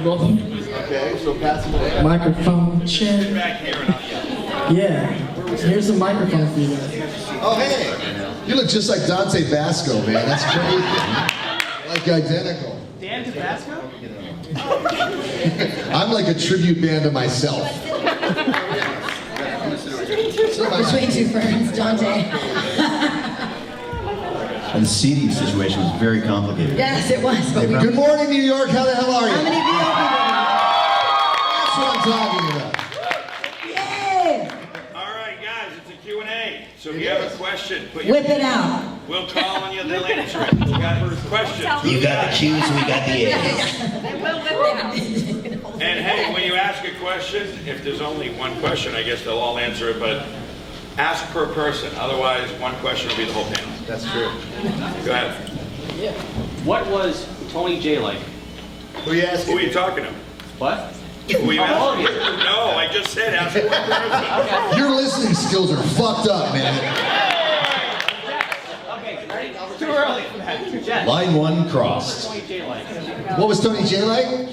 brother. Okay, so pass it away. Microphone check. Yeah, here's a microphone for you guys. Oh, hey! You look just like Dante Basco, man. That's crazy. Like identical. Dan Tabasco? I'm like a tribute band to myself. Between two friends, Dante. And the seating situation was very complicated. Yes, it was. But we... Good morning, New York. How the hell are you? How many That's what I'm talking about. Yay! All right, guys, it's a Q&A. So if you have a question, Whip it out. We'll call on you, they'll answer it. You got a question? You got the Q's, we got the A's. They will whip it out. And hey, when you ask a question, if there's only one question, I guess they'll all answer it, but ask per person. Otherwise, one question will be the whole panel. That's true. Go ahead. What was Tony J like? Who are you asking? Who are you talking to? What? Who are you All of asking? you. No, I just said ask one person. Your listening skills are fucked up, man. Okay, ready? Too early for that. Jess. Line one crossed. Tony J like? What was Tony J like?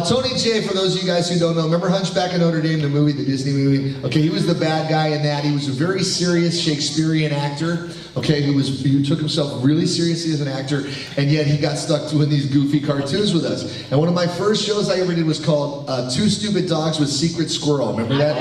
Tony J, for those of you guys who don't know, remember Hunchback of Notre Dame, the movie, the Disney movie? Okay, he was the bad guy in that. He was a very serious Shakespearean actor, okay, who took himself really seriously as an actor, and yet he got stuck doing these goofy cartoons with us. And one of my first shows I ever did was called Two Stupid Dogs with Secret Squirrel. Remember that?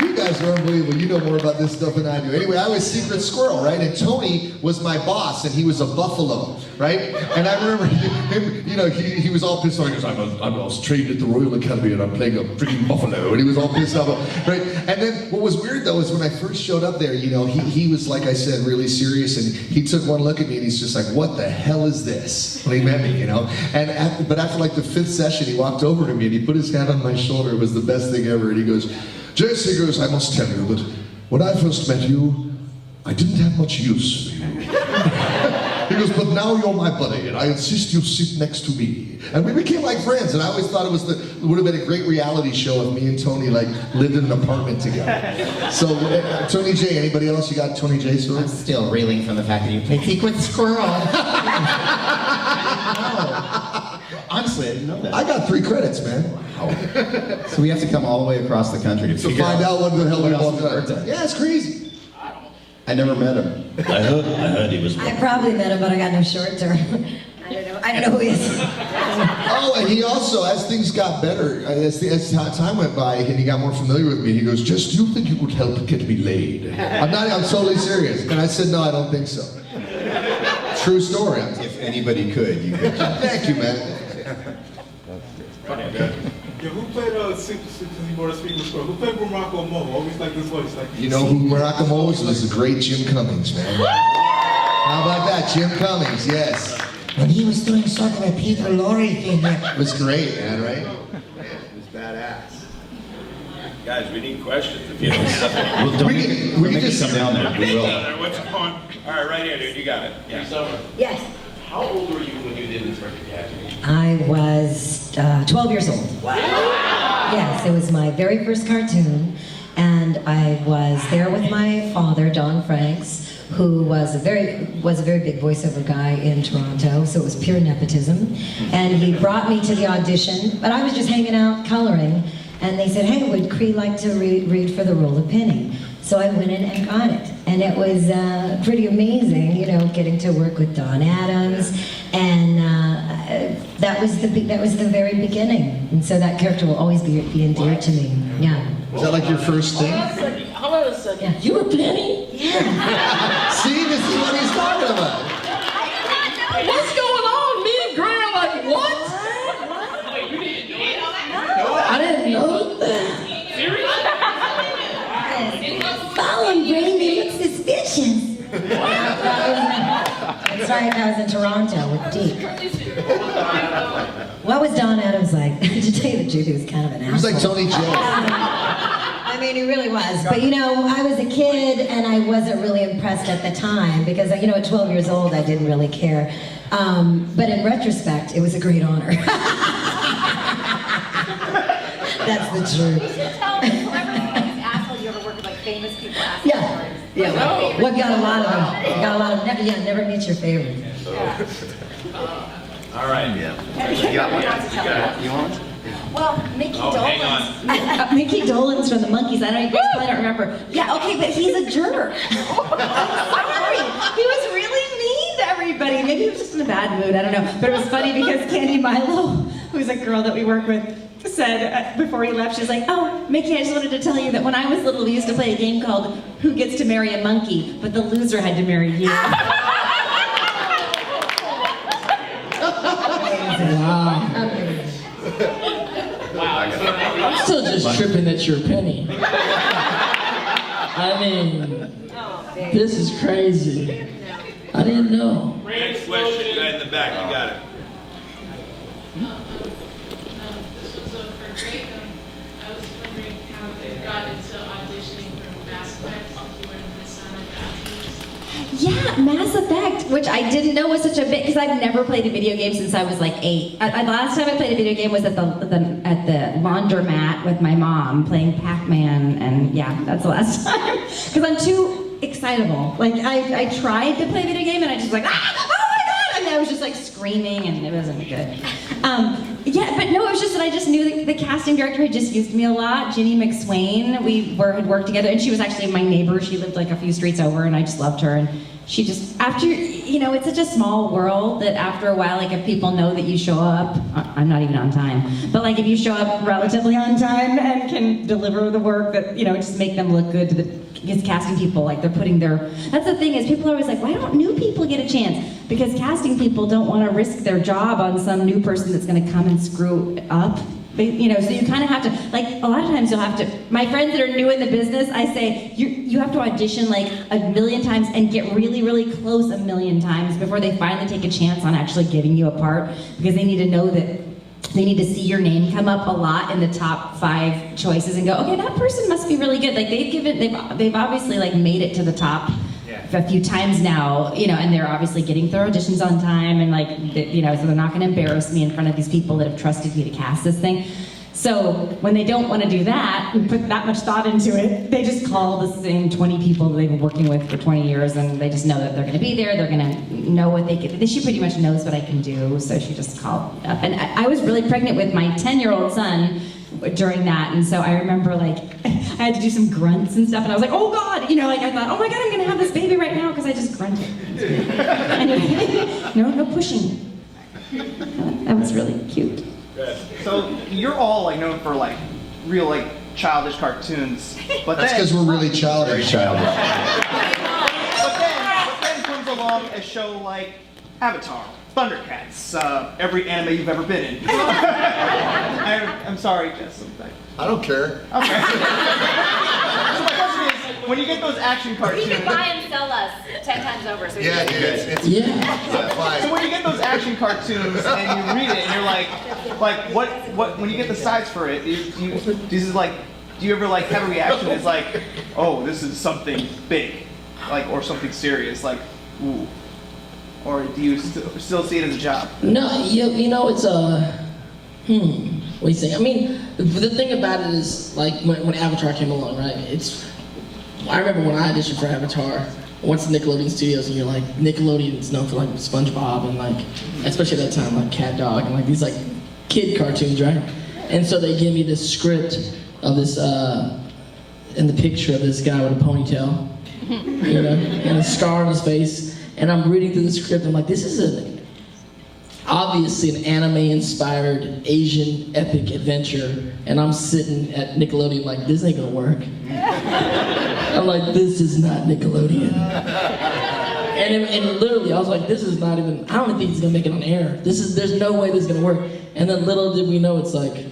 You guys are unbelievable. You know more about this stuff than I do. Anyway, I was Secret Squirrel, right? And Tony was my boss, and he was a buffalo, right? And I remember him, you know, he was all pissed off. He goes, I was trained at the Royal Academy, and I'm playing a freaking buffalo. And he was all pissed off, right? And then what was weird, though, is when I first showed up there, you know, he was, like I said, really serious, and he took one look at me, and he's just like, what the hell is this? When he met me, you know? And but after like the 5th session, he walked over to me, and he put his hand on my shoulder. It was the best thing ever. And he goes, Jess, he goes, I must tell you that when I first met you, I didn't have much use for you. He goes, but now you're my buddy, and I insist you sit next to me. And we became like friends, and I always thought it would have been a great reality show if me and Tony like lived in an apartment together. So, Tony J, anybody else? You got Tony J story? I'm still reeling from the fact that you played Secret Squirrel. Honestly, I didn't know that. I got 3 credits, man. Wow. So we have to come all the way across the country to figure find out what the hell we all else done. Yeah, it's crazy. I never met him. I heard he was. I probably met him, but I got no short term. I don't know who he is. Oh, and he also, as things got better, as time went by, and he got more familiar with me, he goes, Jess, do you think you could help get me laid? I'm totally serious. And I said, no, I don't think so. True story. If anybody could, you could. Thank you, man. Yeah, who played since he brought a speaker score? Who played Morocco Mo? Always like this voice. Like, You know who Morocco was? It was the great Jim Cummings, man. How about that? Jim Cummings, yes. When he was doing sort of a Peter Lorre thing here. It was great, man, right? It was badass. Guys, we need questions. If you don't have We'll We can just come down there. We will. any. What's going on? All right, right here, dude. You got it. Yeah. Summer. Yes. How old were you when you did this record? I was 12 years old. Wow. Yes, it was my very first cartoon, and I was there with my father, Don Franks, who was a very big voiceover guy in Toronto, so it was pure nepotism. And he brought me to the audition, but I was just hanging out coloring, and they said, hey, would Cree like to read for the role of Penny? So I went in and got it, and it was pretty amazing, you know, getting to work with Don Adams, and that was the very beginning, and so that character will always be endeared to me. Yeah. Was that like your first thing? Hold on a second. Yeah. You were Penny? Yeah. See, this is what he's talking about. What's going on? Me and Graham are like, what? I didn't know that. Fallon brain, they look suspicious. That's right, I was in Toronto with Deke. What was Don Adams like? To tell you the truth, he was kind of an asshole. He was like Tony J. I mean, he really was. But you know, I was a kid and I wasn't really impressed at the time because, you know, at 12 years old, I didn't really care. But in retrospect, it was a great honor. That's the truth. Tell celebrities, assholes you ever work with, like famous people asshole Yeah. stories. Yeah, well, got a lot of them. Got a lot of, never meet your favorite. All right. You got one? You want one? Well, Mickey Oh, hang on. Dolenz. Mickey Dolenz from the Monkees. I know you guys probably don't remember. Yeah, okay, but he's a jerk. I'm sorry. He was really mean to everybody. Maybe he was just in a bad mood. I don't know. But it was funny because Candy Milo, who's a girl that we work with, said before he left, she was like, "Oh, Mickey, I just wanted to tell you that when I was little, we used to play a game called Who Gets to Marry a Monkey, but the loser had to marry you." Wow. I'm still just tripping at your penny. I mean, this is crazy. I didn't know. Next question, guy in the back, you got it. This was for great. I was wondering how they got into auditioning for Mass Effect since you were in the Sonic Actors. Yeah, Mass Effect, which I didn't know was such a big, because I've never played a video game since I was like 8. The last time I played a video game was at the laundromat with my mom playing Pac-Man, and yeah, that's the last time. Because I'm too excitable. Like I tried to play a video game and I just was like, ah, oh my god! I mean, I was just like screaming and it wasn't good. Yeah, but no, it was just that I just knew that the casting director had just used me a lot. Ginny McSwain, had worked together, and she was actually my neighbor. She lived like a few streets over, and I just loved her. And she just, after, it's such a small world that after a while, like if people know that you show up, I'm not even on time, but like if you show up relatively on time and can deliver the work that, just make them look good to the casting people, like they're putting that's the thing is people are always like, why don't new people get a chance? Because casting people don't want to risk their job on some new person that's going to come and screw up. So you kind of have to, like, a lot of times you'll have to, my friends that are new in the business, I say, you have to audition like 1,000,000 times and get really, really close 1,000,000 times before they finally take a chance on actually giving you a part, because they need to know that they need to see your name come up a lot in the top 5 choices and go, okay, that person must be really good. Like they've obviously like made it to the top a few times now, and they're obviously getting their auditions on time, and like, so they're not going to embarrass me in front of these people that have trusted me to cast this thing. So when they don't want to do that and put that much thought into it, they just call the same 20 people that they've been working with for 20 years, and they just know that they're going to be there. They're going to know what they can. She pretty much knows what I can do, so she just called up. And I was really pregnant with my 10-year-old son during that, and so I remember like I had to do some grunts and stuff, and I was like, oh god, I thought, oh my god, I'm gonna have this baby right now because I just grunted. Anyway, no pushing. That was really cute. So you're all like known for like real like childish cartoons, but that's because we're really childish. Very childish. but then comes along a show like Avatar, Thundercats, every anime you've ever been in. I'm sorry, Jess. I don't care. Okay. So my question is, when you get those action cartoons, You can buy and sell us 10 times over. So Yeah, dude, it's so when you get those action cartoons and you read it and you're like what when you get the sides for it, do you ever like have a reaction that's like, oh, this is something big, like, or something serious, like, ooh, or do you still see it as a job? No, it's what do you think? I mean, the thing about it is, like, when Avatar came along, right? I remember when I auditioned for Avatar, once the Nickelodeon Studios, and you're like, Nickelodeon's known for like SpongeBob and like, especially at that time, like Cat Dog and like these like kid cartoons, right? And so they give me this script of this, and the picture of this guy with a ponytail, and a scar on his face, and I'm reading through the script, and I'm like, this is obviously an anime-inspired Asian epic adventure, and I'm sitting at Nickelodeon like, this ain't gonna work. I'm like, this is not Nickelodeon. And literally, I was like, this is not even, I don't even think it's gonna make it on air. There's no way this is gonna work. And then little did we know, it's like,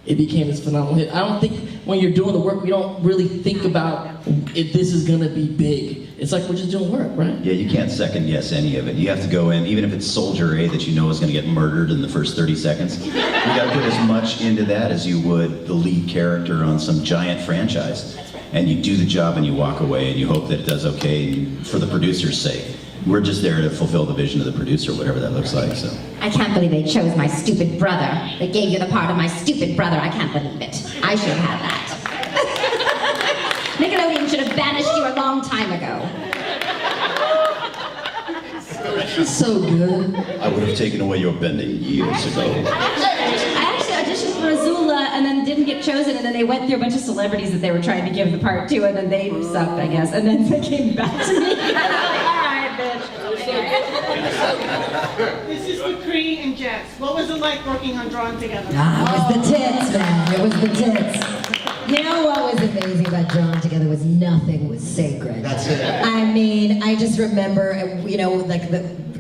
it became this phenomenal hit. I don't think when you're doing the work, we don't really think about if this is gonna be big. It's like we're just doing work, right? Yeah, you can't second guess any of it. You have to go in, even if it's Soldier A that you know is going to get murdered in the first 30 seconds. You got to put as much into that as you would the lead character on some giant franchise. And you do the job and you walk away and you hope that it does okay for the producer's sake. We're just there to fulfill the vision of the producer, whatever that looks like. So I can't believe they chose my stupid brother. They gave you the part of my stupid brother. I can't believe it. I should have had that. Nickelodeon should have banished you a long time ago. It's so good. I would have taken away your bending years ago. I actually auditioned for Azula and then didn't get chosen, and then they went through a bunch of celebrities that they were trying to give the part to, and then they sucked, I guess, and then they came back to me. And I was like, all right, bitch. This is for Cree and Jess. What was it like working on Drawn Together? Ah, it was the tits, man. It was the tits. You know what was amazing about Drawn Together was nothing was sacred. That's it. I mean, I just remember, you know, like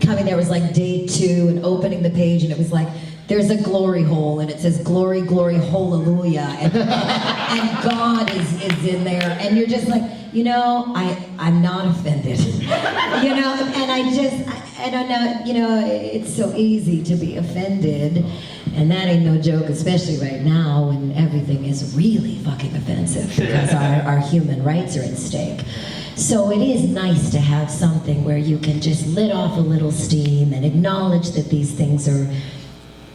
coming there was like day 2 and opening the page and it was like, there's a glory hole and it says glory, glory, hallelujah, and God is in there, and you're just like, you know, I'm not offended, you know, and I don't know, you know, it's so easy to be offended, and that ain't no joke, especially right now when everything is really fucking offensive because our human rights are at stake. So it is nice to have something where you can just let off a little steam and acknowledge that these things are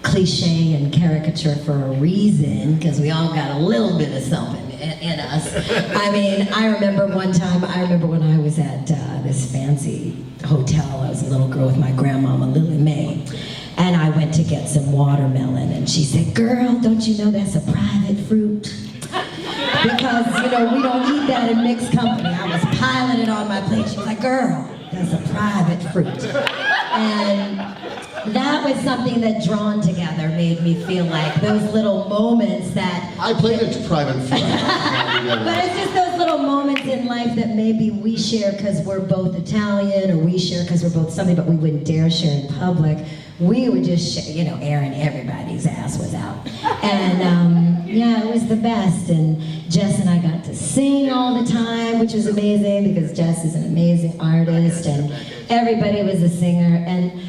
cliche and caricature for a reason, because we all got a little bit of something in us. I mean, I remember one time, when I was at this fancy hotel, I was a little girl with my grandmama, Lily Mae, and I went to get some watermelon, and she said, girl, don't you know that's a private fruit? Because, you know, we don't eat that in mixed company. I was piling it on my plate. She was like, girl, that's a private fruit. And that was something that Drawn Together made me feel like, those little moments that... I played a private fruit. But it's just those little moments in life that maybe we share because we're both Italian, or we share because we're both something, but we wouldn't dare share in public. We would just, you know, airing everybody's ass was out. And yeah, it was the best. And Jess and I got to sing all the time, which was amazing because Jess is an amazing artist and everybody was a singer. And,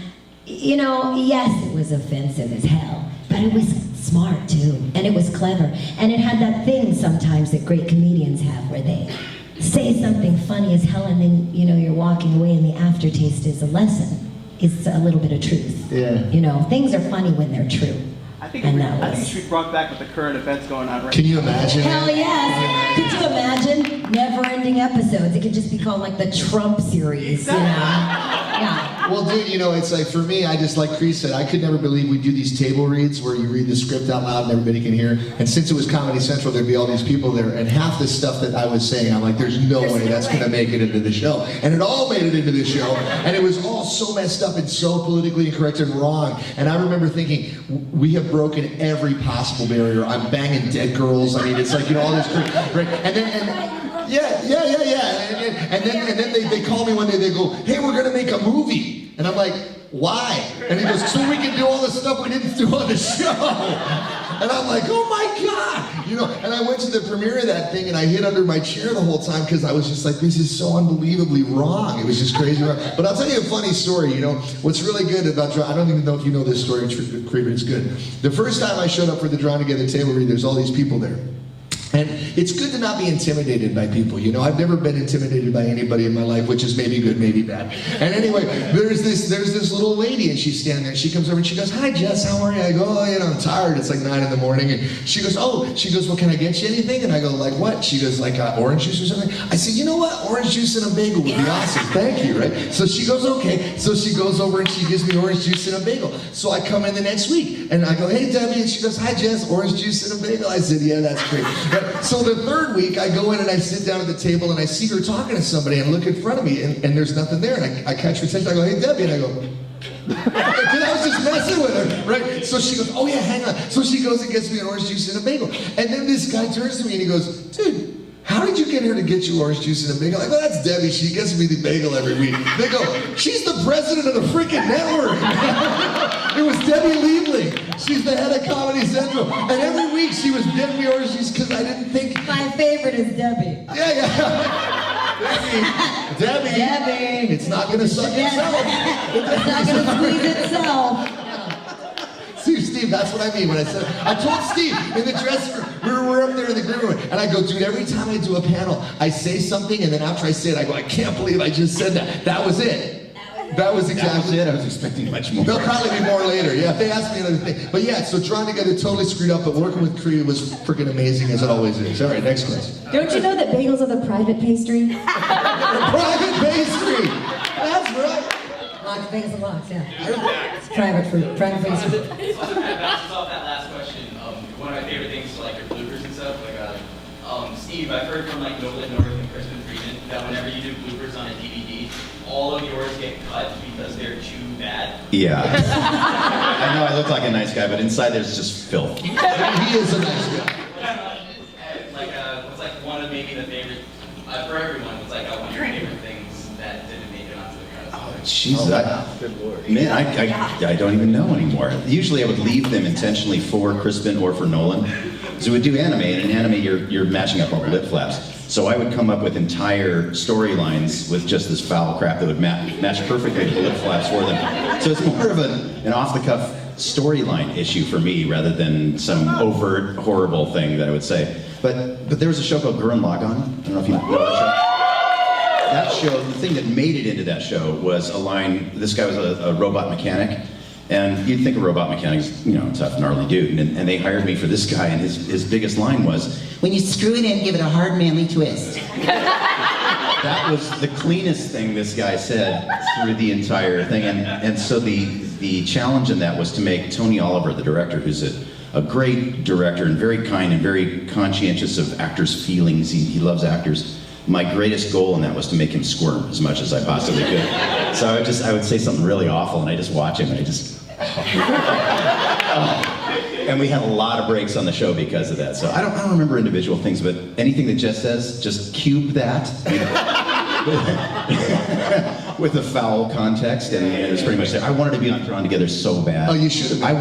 you know, yes, it was offensive as hell, but it was smart too, and it was clever. And it had that thing sometimes that great comedians have where they say something funny as hell and then, you know, you're walking away and the aftertaste is a lesson. It's a little bit of truth. Yeah. You know, things are funny when they're true. I think it should be brought back with the current events going on right now. Can you imagine? Hell yes! Could you imagine never-ending episodes? It could just be called like the Trump series, you know? Yeah. Well, dude, you know, it's like, for me, I just, like Cree said, I could never believe we do these table reads where you read the script out loud and everybody can hear. And since it was Comedy Central, there'd be all these people there, and half the stuff that I was saying, I'm like, there's no way that's gonna make it into the show. And it all made it into the show, and it was all so messed up and so politically incorrect and wrong. And I remember thinking, we have broken every possible barrier. I'm banging dead girls. I mean, it's like, you know, all this great, and then they call me one day, they go, hey, we're gonna make a movie. And I'm like, why? And he goes, so we can do all the stuff we didn't do on the show. And I'm like, oh my God. You know, and I went to the premiere of that thing and I hid under my chair the whole time because I was just like, this is so unbelievably wrong. It was just crazy wrong. But I'll tell you a funny story, you know. What's really good about I don't even know if you know this story, but it's good. The first time I showed up for the Drawn Together table read, there's all these people there. And it's good to not be intimidated by people, you know. I've never been intimidated by anybody in my life, which is maybe good, maybe bad. And anyway, there's this little lady, and she's standing there, and she comes over and she goes, hi, Jess, how are you? I go, oh, you know, I'm tired. It's like 9 in the morning. And she goes, well, can I get you anything? And I go, like what? She goes, like orange juice or something? I said, you know what? Orange juice and a bagel would be awesome. Thank you, right? So she goes, okay. So she goes over and she gives me orange juice and a bagel. So I come in the next week, and I go, hey, Debbie, and she goes, hi, Jess, orange juice and a bagel. I said, yeah, that's great. But, so the third week, I go in and I sit down at the table and I see her talking to somebody and look in front of me and there's nothing there. And I catch her attention. I go, hey, Debbie. And I go, because I was just messing with her, right? So she goes, oh yeah, hang on. So she goes and gets me an orange juice and a bagel. And then this guy turns to me and he goes, dude, how did you get her to get you orange juice and a bagel? I go, that's Debbie. She gets me the bagel every week. They go, she's the president of the freaking network. It was Debbie Liebling. She's the head of Comedy Central. And every week she was getting me orange juice because I didn't think... My favorite is Debbie. Yeah. Debbie. It's not going to suck itself. It's not going to squeeze itself. Steve, that's what I mean when I said, I told Steve in the dressing room, we're up there in the green room, and I go, dude, every time I do a panel, I say something, and then after I say it, I go, I can't believe I just said that. That was it. That was exactly it. I was expecting much more. There'll probably be more later. Yeah, if they ask me another thing. But yeah, so Drawn Together totally screwed up, but working with Cree was freaking amazing, as it always is. All right, next question. Don't you know that bagels are the private pastry? Private pastry! That's right. Las Vegas and Locks, yeah. Private fruit, private face fruit. Also, kind of bounces off that last question. One of my favorite things is like your bloopers and stuff. Like, Steve, I've heard from like Nolan North and Kristen Freeman that whenever you do bloopers on a DVD, all of yours get cut because they're too bad. Yeah. I know I look like a nice guy, but inside there's just filth. He is a nice guy. What's like one of maybe the favorite, for everyone, what's like one of your favorite things that didn't make it onto the cut? Oh, jeez. Good Lord. Man, I don't even know anymore. Usually I would leave them intentionally for Crispin or for Nolan. So we would do anime, and in anime you're matching up all the lip flaps. So I would come up with entire storylines with just this foul crap that would match perfectly with the lip flaps for them. So it's more of an off-the-cuff storyline issue for me rather than some overt, horrible thing that I would say. But there was a show called Gurren Lagann. I don't know if you know that show. That show, the thing that made it into that show was a line, this guy was a robot mechanic. And you'd think a robot mechanic is, tough, gnarly dude. And they hired me for this guy, and his biggest line was, When you screw it in, give it a hard, manly twist. that was the cleanest thing this guy said through the entire thing. And so the challenge in that was to make Tony Oliver, the director, who's a great director and very kind and very conscientious of actors' feelings. He loves actors. My greatest goal in that was to make him squirm as much as I possibly could. So I would say something really awful, and I just watch him, and I just... And we had a lot of breaks on the show because of that. So I don't remember individual things, but anything that Jess says, just cube that with a foul context, and it was pretty much there. I wanted to be on Drawn Together so bad. Oh, you should have. I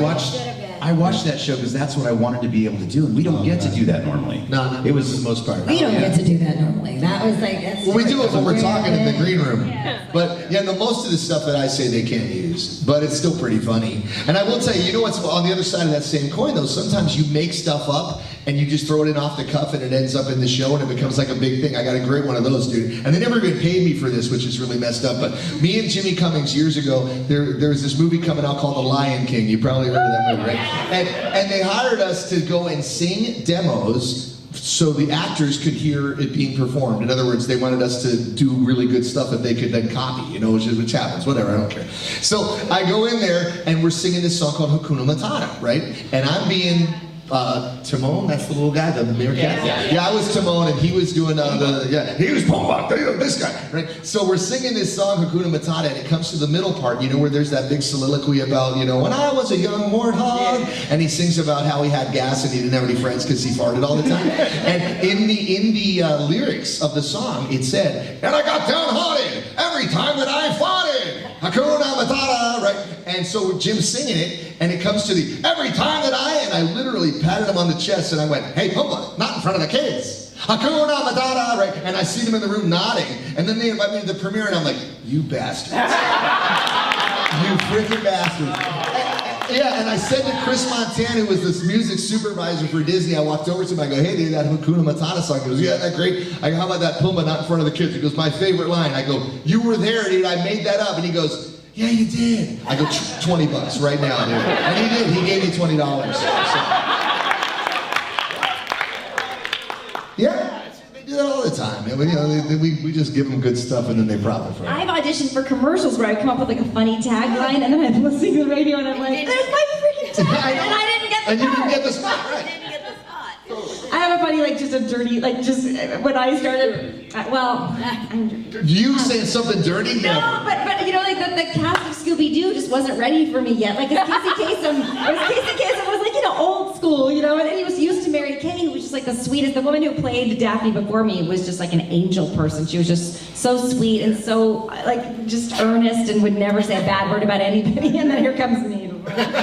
watched that show because that's what I wanted to be able to do, and we don't get to do that normally. No, it was for the most part. We don't get to do that normally. That was like, that's well, we do it when we're talking in the green room. Yeah. But yeah, most of the stuff that I say they can't use, but it's still pretty funny. And I will tell you, what's on the other side of that same coin though? Sometimes you make stuff up and you just throw it in off the cuff and it ends up in the show and it becomes like a big thing. I got a great one of those, dude. And they never even paid me for this, which is really messed up. But me and Jimmy Cummings years ago, there was this movie coming out called The Lion King. You probably heard of that movie, right? And they hired us to go and sing demos so the actors could hear it being performed. In other words, they wanted us to do really good stuff that they could then copy, which happens, whatever, I don't care. So I go in there and we're singing this song called Hakuna Matata, right? And I'm being Timon, that's the little guy, the meerkat? Yeah, I was Timon and he was doing he was Pumbaa, this guy, right? So we're singing this song, Hakuna Matata, and it comes to the middle part, where there's that big soliloquy about, when I was a young warthog, and he sings about how he had gas and he didn't have any friends because he farted all the time. And in the lyrics of the song, it said, and I got downhearted every time that I farted, Hakuna Matata, right? And so Jim's singing it, and it comes to every time that and I literally patted him on the chest and I went, hey, Pumbaa, not in front of the kids. Hakuna Matata, right? And I see them in the room nodding, and then they invite me to the premiere, and I'm like, you bastards. You freaking bastards. And I said to Chris Montana, who was this music supervisor for Disney, I walked over to him, I go, hey, dude, that Hakuna Matata song. He goes, yeah, isn't that great? I go, how about that Pumbaa not in front of the kids? He goes, my favorite line. I go, you were there, dude, I made that up. And he goes, yeah, you did. I go, $20 right now, dude. And he did. He gave me $20. Yeah, they do that all the time. We just give them good stuff and then they profit from it. I've auditioned for commercials where I come up with like a funny tagline and then I'm listening to the radio and I'm like, there's my freaking tag! And I didn't get the And you didn't part. get the spot, right? I have a funny, just a dirty, when I started, You saying something dirty? No, but the cast of Scooby-Doo just wasn't ready for me yet. Like, Casey Kasem was old school, and he was used to Mary Kay, who was just like the sweetest. The woman who played Daphne before me was just like an angel person. She was just so sweet and so, just earnest and would never say a bad word about anybody, and then here comes me. And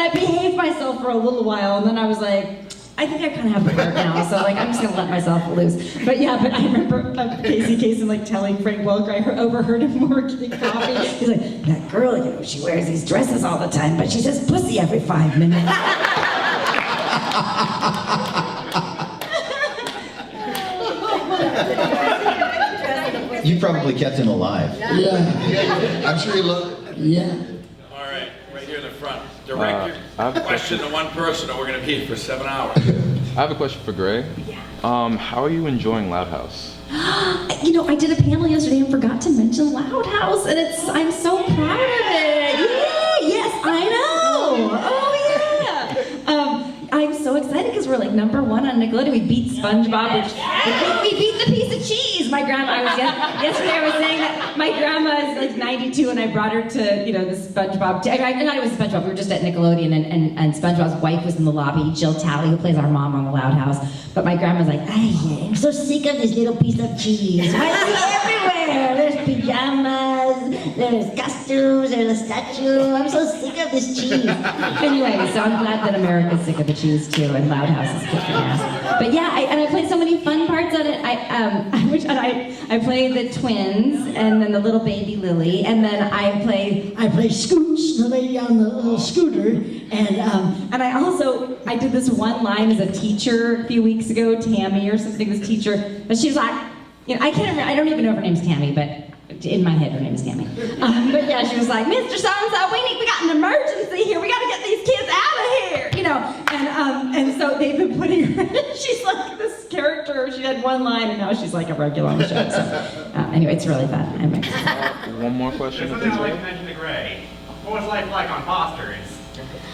I behaved myself for a little while, and then I was like, I think I kind of have the part now, so I'm just gonna let myself loose. But I remember Casey Kasem telling Frank Welker, I overheard him working coffee. He's like, that girl, she wears these dresses all the time, but she says pussy every 5 minutes. You probably kept him alive. Yeah. I'm sure he loved it. Yeah. All right, right here in the front. Direct your question to one person or we're going to be here for 7 hours. I have a question for Gray. How are you enjoying Loud House? You know, I did a panel yesterday and forgot to mention Loud House, and I'm so proud of it. Yeah, yes, I know. Oh yeah. I'm so excited because we're like #1 on Nickelodeon. We beat SpongeBob, which we beat the piece of cheese. My grandma, yesterday I was saying that my grandma is like 92 and I brought her to, you know, the SpongeBob, not even SpongeBob, we were just at Nickelodeon and SpongeBob's wife was in the lobby, Jill Talley, who plays our mom on the Loud House. But my grandma's like, I'm so sick of this little piece of cheese. Why is it everywhere? There's pajamas, there's costumes, there's a statue. I'm so sick of this cheese. Anyway, so I'm glad that America's sick of the cheese too, and Loud House is kicking ass. But yeah, I played so many fun parts on it. I played the twins, and then the little baby Lily, and then I played Scooch, the lady on the little scooter, and I did this one line as a teacher a few weeks ago, Tammy or something, this teacher, but she was like, you know, I don't even know if her name's Tammy, but in my head her name is Tammy. But yeah, she was like, Mr. So-and-so, we got an emergency here, we gotta get these kids out of here, you know, and so they've been putting her in, she's like this character, she had one line and now she's like a regular on the show, so anyway, it's really fun. One more question. Something I'd like to mention to Gray. What was life like on Foster's?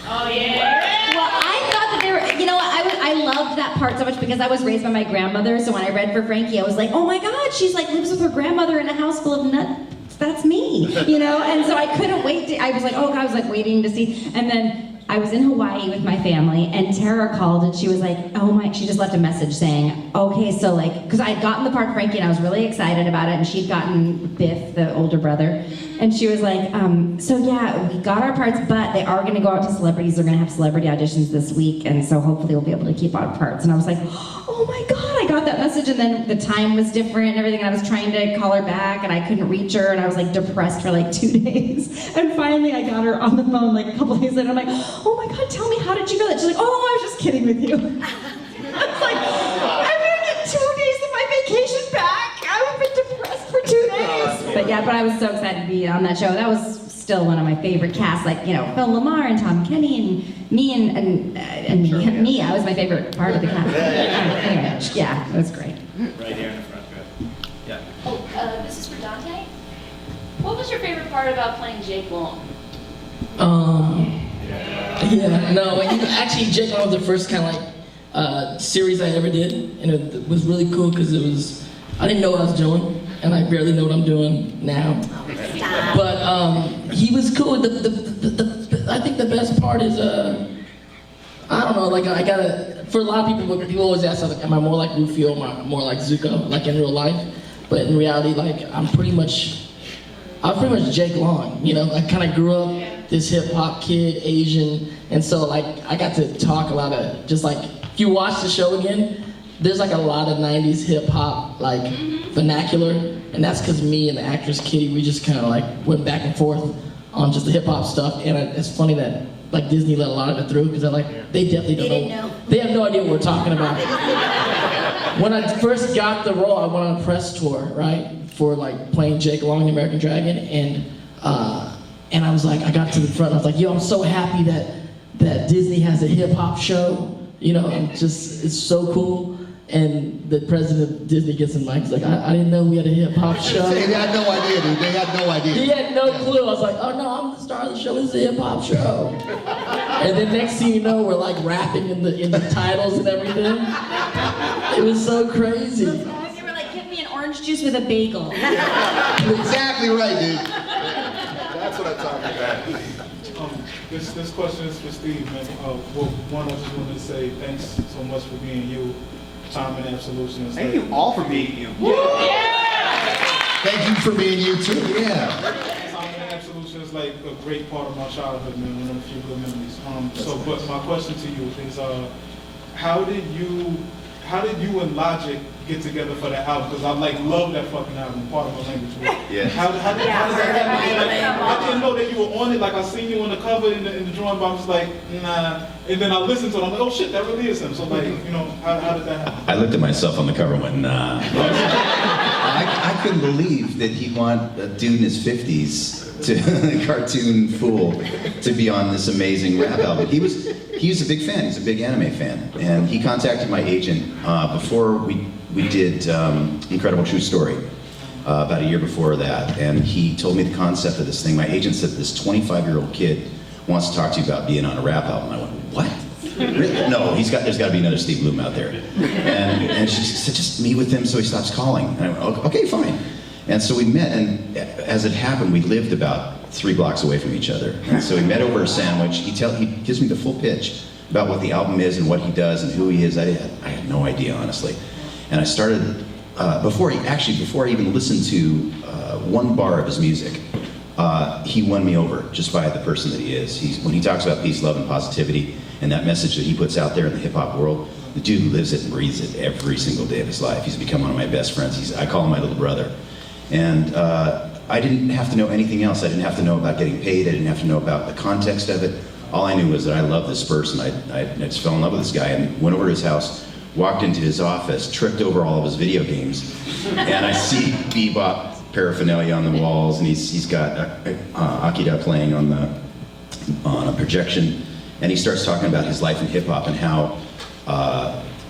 Oh yeah. Well, I thought that they were, you know, I loved that part so much because I was raised by my grandmother, so when I read for Frankie, I was like, oh my God, she's like lives with her grandmother in a house full of nuts. That's me, you know, and so I couldn't wait I was like, oh God, I was like waiting to see, and then I was in Hawaii with my family, and Tara called, and she was like, she just left a message saying, okay, so like, because I had gotten the part Frankie, and I was really excited about it, and she'd gotten Biff, the older brother, and she was like, so yeah, we got our parts, but they are going to go out to celebrities, they're going to have celebrity auditions this week, and so hopefully we'll be able to keep our parts, and I was like, oh my God, I got that message, and then the time was different and everything, and I was trying to call her back, and I couldn't reach her, and I was like depressed for like 2 days, and finally I got her on the phone like a couple days later, I'm like, oh my God, tell me, how did you know that? She's like, oh, I was just kidding with you. I was like, I'm gonna get 2 days of my vacation back. I've been depressed for 2 days. But yeah, but I was so excited to be on that show. That was still one of my favorite casts, like, you know, Phil Lamar and Tom Kenny and me and Mia was my favorite part of the cast. Anyway, yeah, it was great. Right here in the front, good. Yeah. Oh, this is for Dante. What was your favorite part about playing Jake Long? Yeah, no, actually Jake Long was the first kind of like series I ever did, and it was really cool because I didn't know what I was doing, and I barely know what I'm doing now. But he was cool. I think the best part is I don't know, like for a lot of people always ask, like, am I more like Rufio or more like Zuko, like in real life? But in reality, like I'm pretty much Jake Long, you know. I kind of grew up this hip hop kid, Asian, and so like I got to talk a lot of, just like if you watch the show again, there's like a lot of 90s hip hop like vernacular, and that's because me and the actress Kitty, we just kind of like went back and forth on just the hip hop stuff, and it's funny that like Disney let a lot of it through because they definitely don't know. They have no idea what we're talking about. When I first got the role, I went on a press tour, right, for like playing Jake Long in the American Dragon, and I was like, I got to the front, I was like, yo, I'm so happy that Disney has a hip hop show, you know, and just, it's so cool. And the president of Disney gets in mic, he's like, I didn't know we had a hip hop show. They had no idea, dude. They had no idea. He had no clue. I was like, oh no, I'm the star of the show. This is a hip hop show. And then next thing you know, we're like rapping in the titles and everything. It was so crazy. They were like, give me an orange juice with a bagel. Exactly right, dude. That's what I'm talking about. This question is for Steve, man. Well, one, I just wanted to say thanks so much for being you. Time and Absolution. Thank you all for being you. Thank you for being you too. Yeah. Time and Absolution is like a great part of my childhood, man. One of the few good memories. But my question to you is, how did you and Logic get together for that album? Because I like love that fucking album. Part of my language. Yeah. How does that happen? Like, I didn't know that you were on it. Like I seen you on the cover in the drawing, but I was like, nah. And then I listened to it. I'm like, oh shit, that really is him. So like, you know, how did that happen? I looked at myself on the cover and went, nah. I couldn't believe that he'd want a dude in his 50s to cartoon fool to be on this amazing rap album. He was a big fan. He's a big anime fan, and he contacted my agent before we did Incredible True Story about a year before that, and he told me the concept of this thing. My agent said this 25-year-old kid wants to talk to you about being on a rap album. I went, what? Really? No, there's got to be another Steve Blum out there. And she said, just meet with him so he stops calling. And I went, okay, fine. And so we met, and as it happened, we lived about 3 blocks away from each other. And so we met over a sandwich. He gives me the full pitch about what the album is and what he does and who he is. I had no idea, honestly. And I started, before I even listened to one bar of his music, he won me over just by the person that he is. When he talks about peace, love, and positivity, and that message that he puts out there in the hip-hop world, the dude lives it and breathes it every single day of his life. He's become one of my best friends. I call him my little brother. And I didn't have to know anything else. I didn't have to know about getting paid. I didn't have to know about the context of it. All I knew was that I love this person. I just fell in love with this guy and went over to his house, walked into his office, tripped over all of his video games, and I see Bebop paraphernalia on the walls, and he's got Akira playing on a projection, and he starts talking about his life in hip-hop and how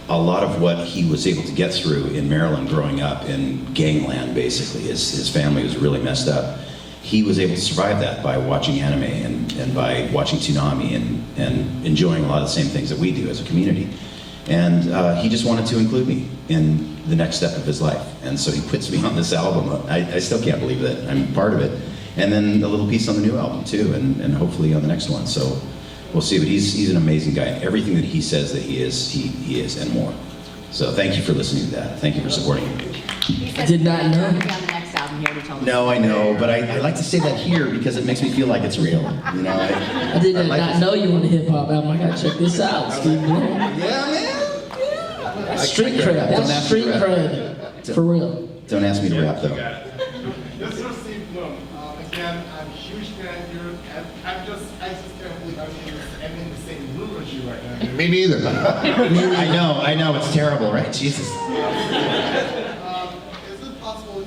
a lot of what he was able to get through in Maryland growing up in gangland, basically, his family was really messed up. He was able to survive that by watching anime and by watching Toonami and enjoying a lot of the same things that we do as a community. And he just wanted to include me in the next step of his life. And so he puts me on this album. I still can't believe that I'm part of it. And then a little piece on the new album too, and hopefully on the next one. So we'll see, but he's an amazing guy. Everything that he says that he is, and more. So thank you for listening to that. Thank you for supporting me. I did not know. On the next album, he already told me. No, I know, but I like to say that here because it makes me feel like it's real. You know, I did not know you on the hip hop album. I gotta check this out, Steve Blum. Yeah, man. That's street cred. That's street cred. For real. Don't ask me to rap though. This is Steve Blum. Again, I'm a huge fan of yours. I just can't believe I'm in the same room as you right now. Me neither. I know, it's terrible, right? Jesus. Is it possible,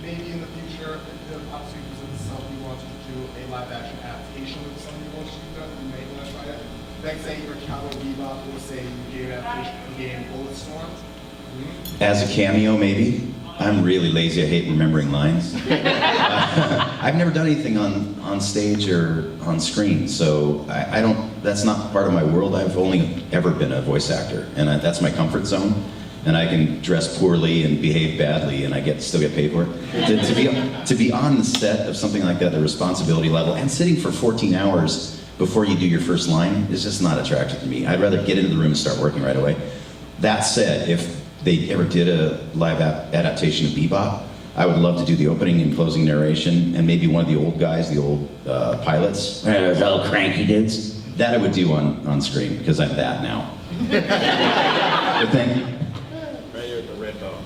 maybe in the future, if obviously presents itself, you want to do a live action adaptation of something you want to do that, you may want to try it? Like say you're Cowboy Bebop, or say you gave adaptation of the game Bulletstorm? As a cameo, maybe. I'm really lazy. I hate remembering lines. I've never done anything on stage or on screen, so I don't. That's not part of my world. I've only ever been a voice actor, and that's my comfort zone. And I can dress poorly and behave badly, and I still get paid for it. To be on the set of something like that, the responsibility level, and sitting for 14 hours before you do your first line is just not attractive to me. I'd rather get into the room and start working right away. That said, if they ever did a live adaptation of Bebop, I would love to do the opening and closing narration, and maybe one of the old guys, the old pilots, those old cranky dudes. That I would do on screen, because I'm that now. But thank you. Right here at the red belt.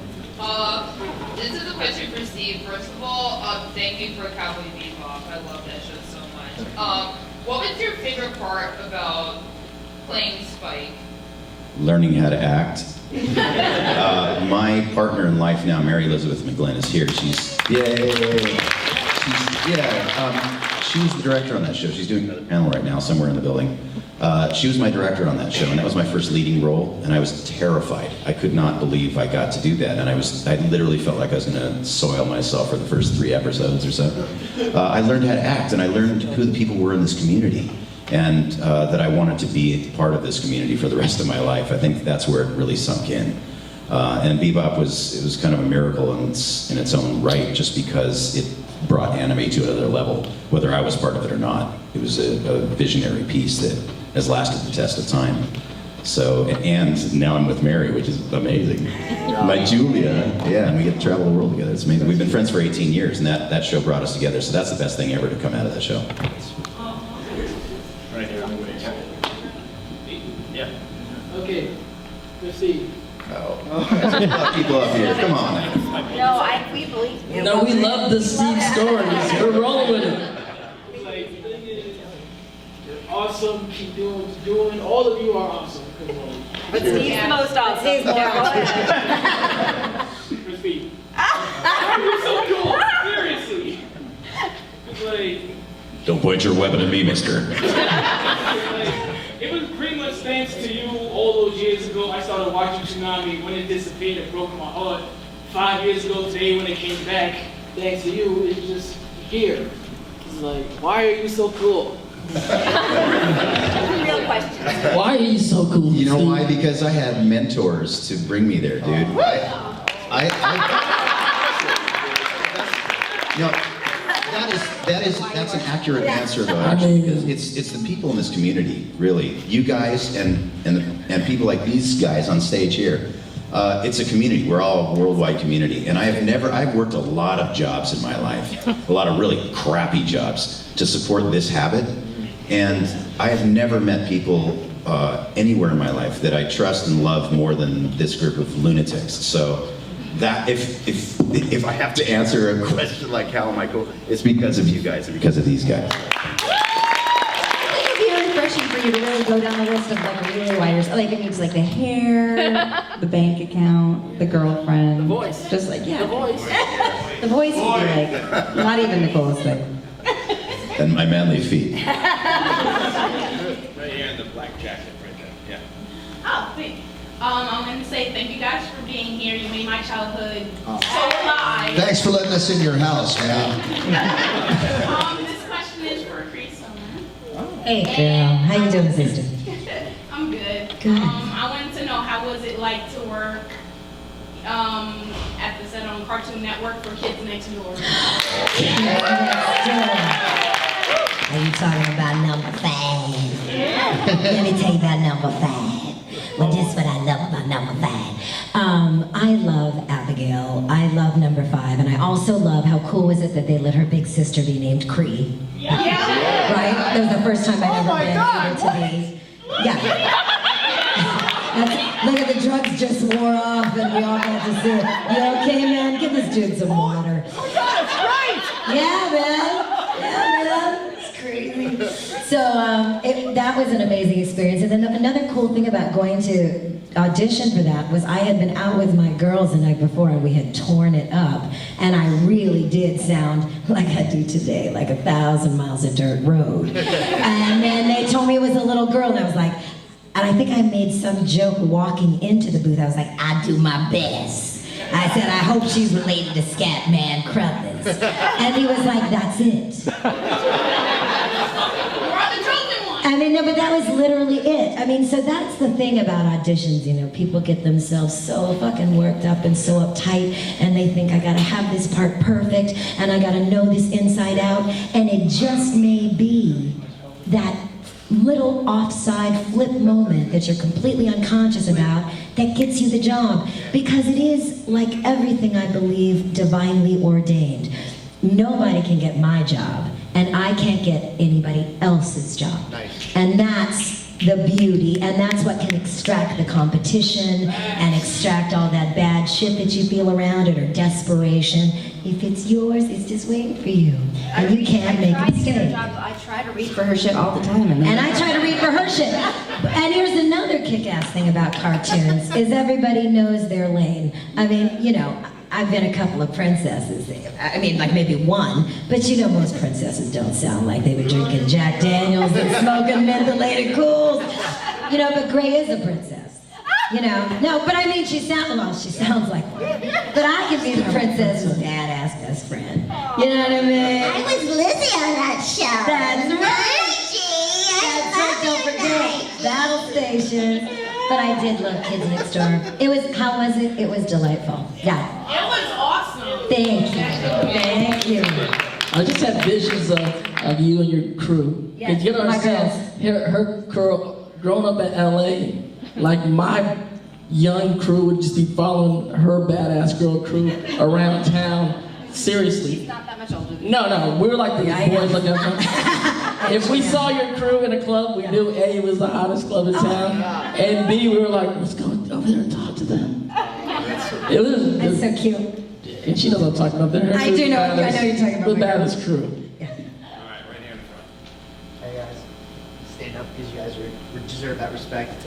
This is a question for Steve. First of all, thank you for Cowboy Bebop. I love that show so much. What was your favorite part about playing Spike? Learning how to act. My partner in life now, Mary Elizabeth McGlynn, is here. She's she was the director on that show. She's doing another panel right now somewhere in the building. She was my director on that show, and that was my first leading role, and I was terrified. I could not believe I got to do that, and I literally felt like I was going to soil myself for the first 3 episodes or so. I learned how to act, and I learned who the people were in this community, and that I wanted to be part of this community for the rest of my life. I think that's where it really sunk in. And Bebop was kind of a miracle in its own right, just because it brought anime to another level, whether I was part of it or not. It was a visionary piece that has lasted the test of time. So, and now I'm with Mary, which is amazing. My Julia, yeah, and we get to travel the world together. It's amazing. We've been friends for 18 years, and that show brought us together. So that's the best thing ever to come out of that show. Right here. Yeah. Okay, let's see. Let's put people up here. Come on now. No, we believe you. No, we love the Steve stories. We're rolling with it. Like, you're awesome. Keep doing. All of you are awesome. But Steve's the most awesome. Steve's more awesome. For Steve. You're so cool. Seriously. It's like. Don't point your weapon at me, mister. It was pretty much thanks to you all those years ago. I started watching Tsunami. When it disappeared, it broke my heart. 5 years ago today, when it came back, thanks to you, it's just here. It's like, why are you so cool? Real question. Why are you so cool? You know why? Because I had mentors to bring me there, dude. That's an accurate answer, though. Actually, because it's the people in this community, really. You guys and people like these guys on stage here. It's a community. We're all a worldwide community, and I've worked a lot of jobs in my life, a lot of really crappy jobs to support this habit, and I have never met people anywhere in my life that I trust and love more than this group of lunatics. So. That if I have to answer a question like how am I cool, it's because of you guys and because of these guys. I think it'd be refreshing for you to really go down the list of like really wires. Like it means like the hair, the bank account, the girlfriend. The voice. Just like, yeah. The voice. The voice would be like, not even the coolest thing. And my manly feet. Right here in the black jacket, right there. Yeah. Oh, thank you. I want to say thank you guys for being here. You made my childhood so alive. Thanks for letting us in your house, man. This question is for Cree Summer. Hey girl, how you doing, sister? I'm good. Good. I wanted to know how was it like to work at the set on Cartoon Network for Kids Next Door? Are you talking about number 5? Let me tell you about number 5. Well, this is what I love about number 5. I love Abigail. I love number 5. And I also love how cool was it that they let her big sister be named Cree? Yeah. Right? That was the first time I'd ever been able to be. Yeah. Look at the drugs just wore off and we all got to see it. You okay, man? Give this dude some water. Oh my God, it's right! Yeah, man. It's crazy. So that was an amazing experience. And then another cool thing about going to audition for that was I had been out with my girls the night before and we had torn it up. And I really did sound like I do today, like 1,000 miles of dirt road. And then they told me it was a little girl and I was like, and I think I made some joke walking into the booth. I was like, I do my best. I said, I hope she's related to Scatman Crothers. And he was like, that's it. I mean, no, but that was literally it. I mean, so that's the thing about auditions, you know, people get themselves so fucking worked up and so uptight, and they think I gotta have this part perfect, and I gotta know this inside out, and it just may be that little offside flip moment that you're completely unconscious about that gets you the job. Because it is, like everything I believe, divinely ordained. Nobody can get my job, and I can't get anybody else's job. Nice. And that's the beauty, and that's what can extract the competition and extract all that bad shit that you feel around it or desperation. If it's yours, it's just waiting for you. And you can't make a mistake. I try to read for her shit all the time. And I try to read for her shit. And here's another kick-ass thing about cartoons, is everybody knows their lane. I mean, you know, I've been a couple of princesses. I mean, like maybe one, but you know most princesses don't sound like they were drinking Jack Daniels and smoking mentholated cools. You know, but Gray is a princess. You know, no, but I mean, she sounds like one. But I can be the princess's badass best friend. You know what I mean? I was Lizzie on that show. That's right. That's right, don't forget. Battle Station. But I did love Kids Next Door. It was, how was it? It was delightful. Yeah. It was awesome. Thank you. Thank you. I just had visions of you and your crew. Yes, you know my what I'm saying? Her girl, growing up in LA, like my young crew would just be following her badass girl crew around town. Seriously. She's not that much older than No, we were like the boys looking up. If we saw your crew in a club, we knew A, was the hottest club in town, and B, we were like, let's go over there and talk to them. It was. That's so cute. And she knows what I'm talking about. Her I do know. I know Dallas- you're talking about. The Dallas crew. Hey guys, stand up because you guys deserve that respect.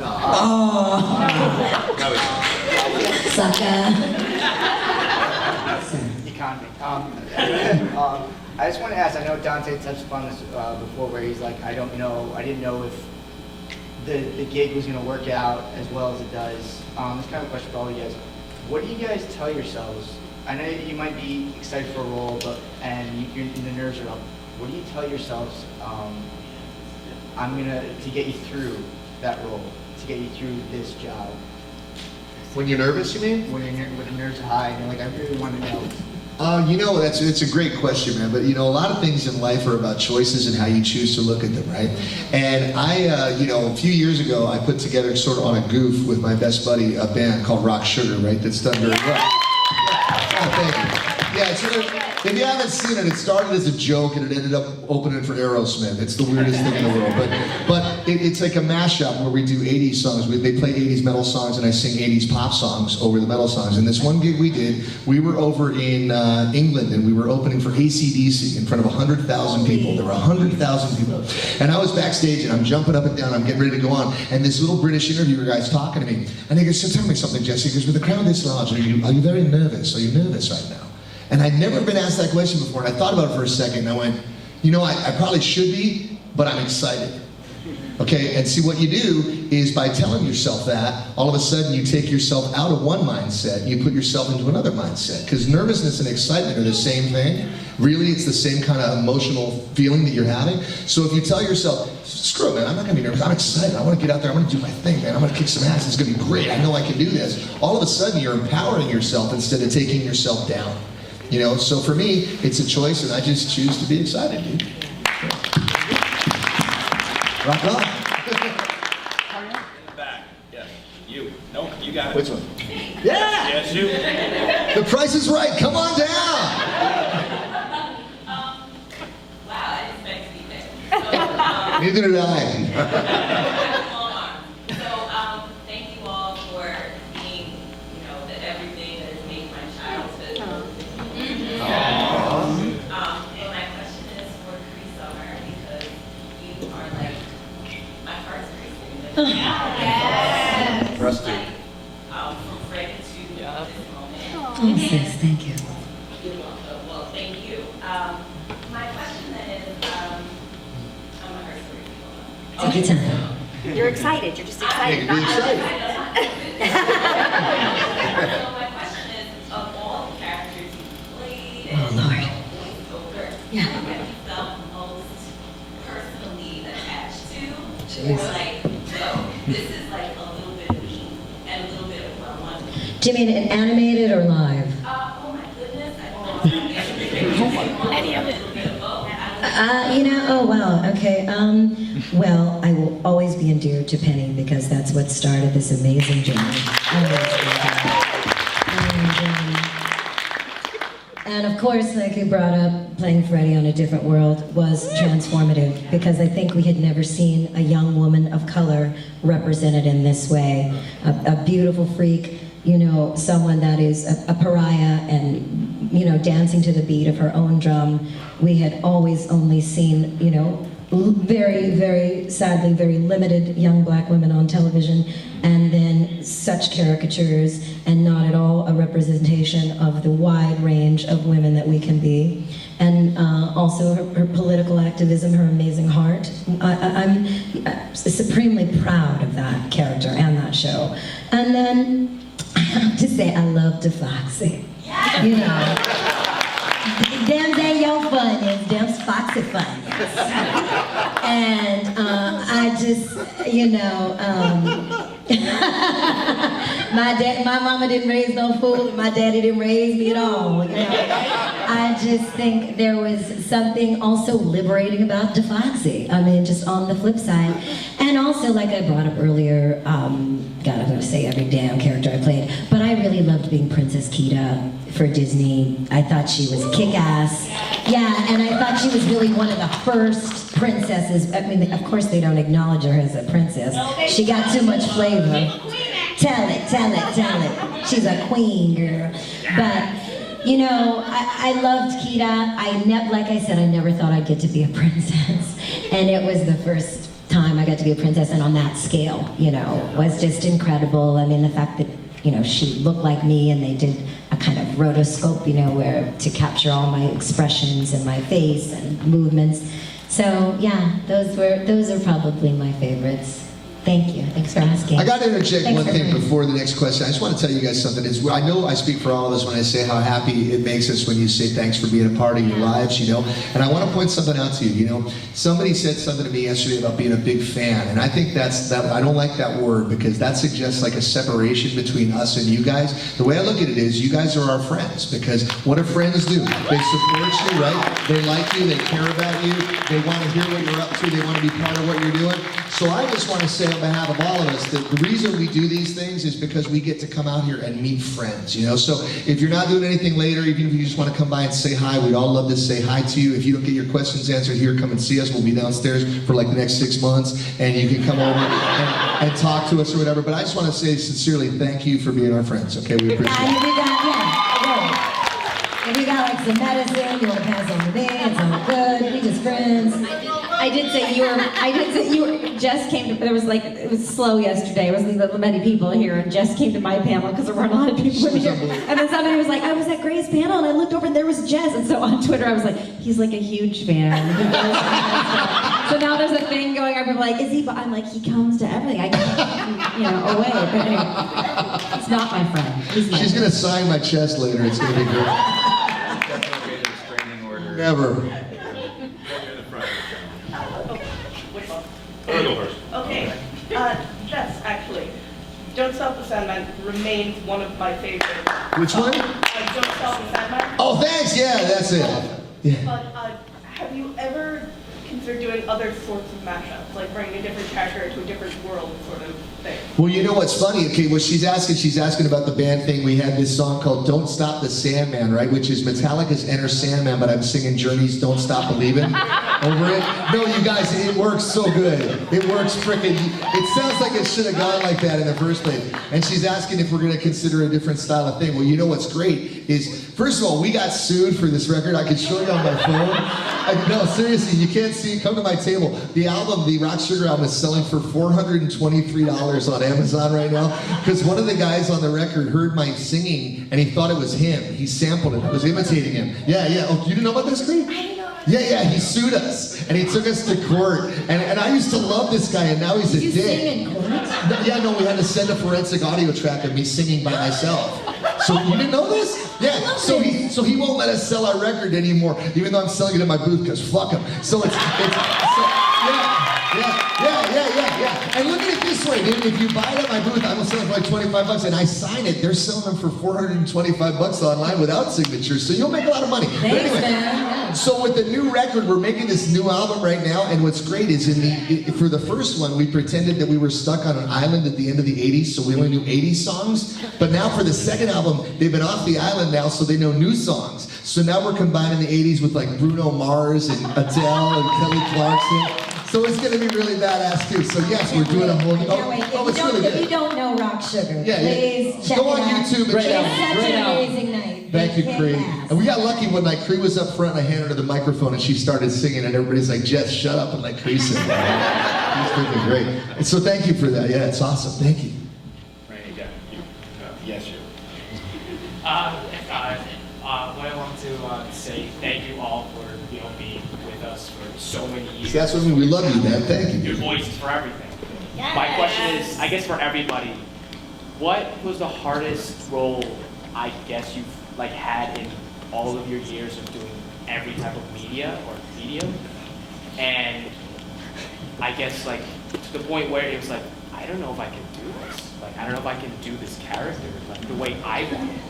Economy. I just want to ask. I know Dante touched upon this before, where he's like, I didn't know if the gig was going to work out as well as it does. It's kind of a question for all you guys. What do you guys tell yourselves? I know you might be excited for a role, and the nerves are up. What do you tell yourselves? To get you through that role, to get you through this job. When you're nervous, you mean? When the nerves are high, and you're like, I really want to know. It's a great question, man. But a lot of things in life are about choices and how you choose to look at them, right? And I, a few years ago, I put together sort of on a goof with my best buddy a band called Rock Sugar, right? That's done very well. Thank you. Yeah, if you haven't seen it, it started as a joke and it ended up opening for Aerosmith. It's the weirdest thing in the world. But it's like a mashup where we do 80s songs. They play 80s metal songs and I sing 80s pop songs over the metal songs. And this one gig we did, we were over in England and we were opening for AC/DC in front of 100,000 people. There were 100,000 people. And I was backstage and I'm jumping up and down, I'm getting ready to go on. And this little British interviewer guy's talking to me. And he goes, so tell me something, Jesse. He goes, with a crowd this large, are you very nervous? Are you nervous right now? And I'd never been asked that question before, and I thought about it for a second, and I went, I probably should be, but I'm excited. Okay, and see what you do is by telling yourself that, all of a sudden you take yourself out of one mindset, and you put yourself into another mindset. Because nervousness and excitement are the same thing. Really, it's the same kind of emotional feeling that you're having. So if you tell yourself, screw it, man, I'm not gonna be nervous, I'm excited, I wanna get out there, I'm gonna do my thing, man, I'm gonna kick some ass, it's gonna be great, I know I can do this. All of a sudden you're empowering yourself instead of taking yourself down. So for me, it's a choice, and I just choose to be excited, dude. Rock on. In the back. Yes. You. No, you got it. Which one? Yeah. Yes, you. The Price is Right. Come on down. Wow, I didn't expect to be there. Neither did I. Thank you all for being, the everything that has made my childhood. And my question is for Cree Summer, because you are like my heart's racing. Yes. For us too. From Fred to this moment. Oh, sis, thank you. You're welcome. Well, thank you. My question then is, I'm a heart's racing. Take your time. You're excited. You're just excited. Be excited. So my question is, of all the characters you played and voiceover, Yeah. what have you felt most personally attached to? Jeez. Or like, no, this is like a little bit of me and a little bit of what I want to be. Do you mean animated or live? Oh my goodness, I don't know. Any of it. Oh wow, okay. Well, I will always be endeared to Penny because that's what started this amazing journey. And of course, like you brought up, playing Freddie on A Different World was transformative because I think we had never seen a young woman of color represented in this way. A beautiful freak, someone that is a pariah and, dancing to the beat of her own drum. We had always only seen, very, very sadly, very limited young black women on television, and then such caricatures and not at all a representation of the wide range of women that we can be. And also her political activism, her amazing heart. I'm supremely proud of that character and that show. And then I have to say I love DeFoxy. Damn day your fun is, damn Foxy fun is. And I just, my mama didn't raise no fool, and my daddy didn't raise me at all. I just think there was something also liberating about DeFoxy. I mean, just on the flip side. And also, like I brought up earlier, God, I'm gonna say every damn character I played, but I really loved being Princess Kida for Disney. I thought she was kick-ass. Yeah, and I thought she was really one of the first princesses. I mean, of course they don't acknowledge her as a princess. She got too much flavor. Tell it, tell it, tell it. She's a queen, girl. But, you know, I loved Kita. Like I said, I never thought I'd get to be a princess. And it was the first time I got to be a princess, and on that scale, you know, was just incredible. I mean, the fact that, you know, she looked like me, and they did a kind of rotoscope, you know, where to capture all my expressions and my face and movements. So yeah, those are probably my favorites. Thank you. Thanks for asking. I got to interject Thanks one for thing coming. before the next question. I just want to tell you guys something. I know I speak for all of us when I say how happy it makes us when you say thanks for being a part of your lives, you know. And I want to point something out to you, you know. Somebody said something to me yesterday about being a big fan, and I think I don't like that word, because that suggests like a separation between us and you guys. The way I look at it is, you guys are our friends, because what do friends do? They support you, right? They like you, they care about you, they want to hear what you're up to, they want to be part of what you're doing. So I just want to say on behalf of all of us that the reason we do these things is because we get to come out here and meet friends, you know? So if you're not doing anything later, even if you just want to come by and say hi, we'd all love to say hi to you. If you don't get your questions answered here, come and see us. We'll be downstairs for like the next 6 months, and you can come over and talk to us or whatever. But I just want to say sincerely thank you for being our friends, okay? We appreciate it. And we got like some medicine, you want to pass on the day, it's all good, we just friends. I did say you were, Jess came to, there was like, it was slow yesterday, it wasn't that many people here, and Jess came to my panel because there weren't a lot of people in here. And then somebody was like, I was at Gray's panel and I looked over and there was Jess. And so on Twitter I was like, he's like a huge fan. So now there's a thing going on, people are like, is he, I'm like, he comes to everything. I can't, you know, away. But anyway, he's not my friend. He's my She's going to sign my chest later, it's going to be great. Never. Okay, Jess, actually, Don't Stop the Sandman remains one of my favorites. Which one? Don't Stop the Sandman. Oh, thanks, yeah, that's it. Yeah. But have you ever considered doing other sorts of mashups, like bringing a different character to a different world sort of thing? Well, you know what's funny? Okay, what she's asking about the band thing. We had this song called Don't Stop the Sandman, right? Which is Metallica's Enter Sandman, but I'm singing Journey's Don't Stop Believin' over it. No, you guys, it works so good. It works frickin', it sounds like it should have gone like that in the first place. And she's asking if we're gonna consider a different style of thing. Well, you know what's great is, first of all, we got sued for this record. I can show you on my phone. No, seriously, you can't see, come to my table. The album, the Rock Sugar album, is selling for $423 on Amazon right now, because one of the guys on the record heard my singing and he thought it was him. He sampled it. I was imitating him. Yeah. Oh, you didn't know about this, Cree? Yeah, he sued us and he took us to court. And I used to love this guy, and now he's a dick. You sing in court? No, we had to send a forensic audio track of me singing by myself. So you didn't know this? Yeah. So he won't let us sell our record anymore, even though I'm selling it in my booth, because fuck him. So yeah. And look at it this way, dude. If you buy it at my booth, I will sell it for like $25, and I sign it. They're selling them for $425 online without signatures, so you'll make a lot of money. Thanks, but anyway, man. So with the new record, we're making this new album right now, and what's great is for the first one, we pretended that we were stuck on an island at the end of the 80s, so we only knew 80s songs. But now for the second album, they've been off the island now, so they know new songs. So now we're combining the 80s with like Bruno Mars and Adele and Kelly Clarkson. So it's going to be really badass too. So yes, we're doing a whole new... If you don't know Rock Sugar, please check it out. Go on YouTube and check it out. It's such an amazing night. Thank you, Cree. And we got lucky one night. Cree was up front, and I handed her the microphone, and she started singing, and everybody's like, Jess, shut up and let Cree sing. She's freaking great. And so thank you for that. Yeah, it's awesome. Thank you. Yes, you. What I want to say, thank you all for being with us for so many years. That's what we love you, man. Thank you. Your voice is for everything. Yes. My question is, I guess for everybody, what was the hardest role I guess you've had in all of your years of doing every type of media or medium? And I guess to the point where it was like, I don't know if I can do this. I don't know if I can do this character the way I want it.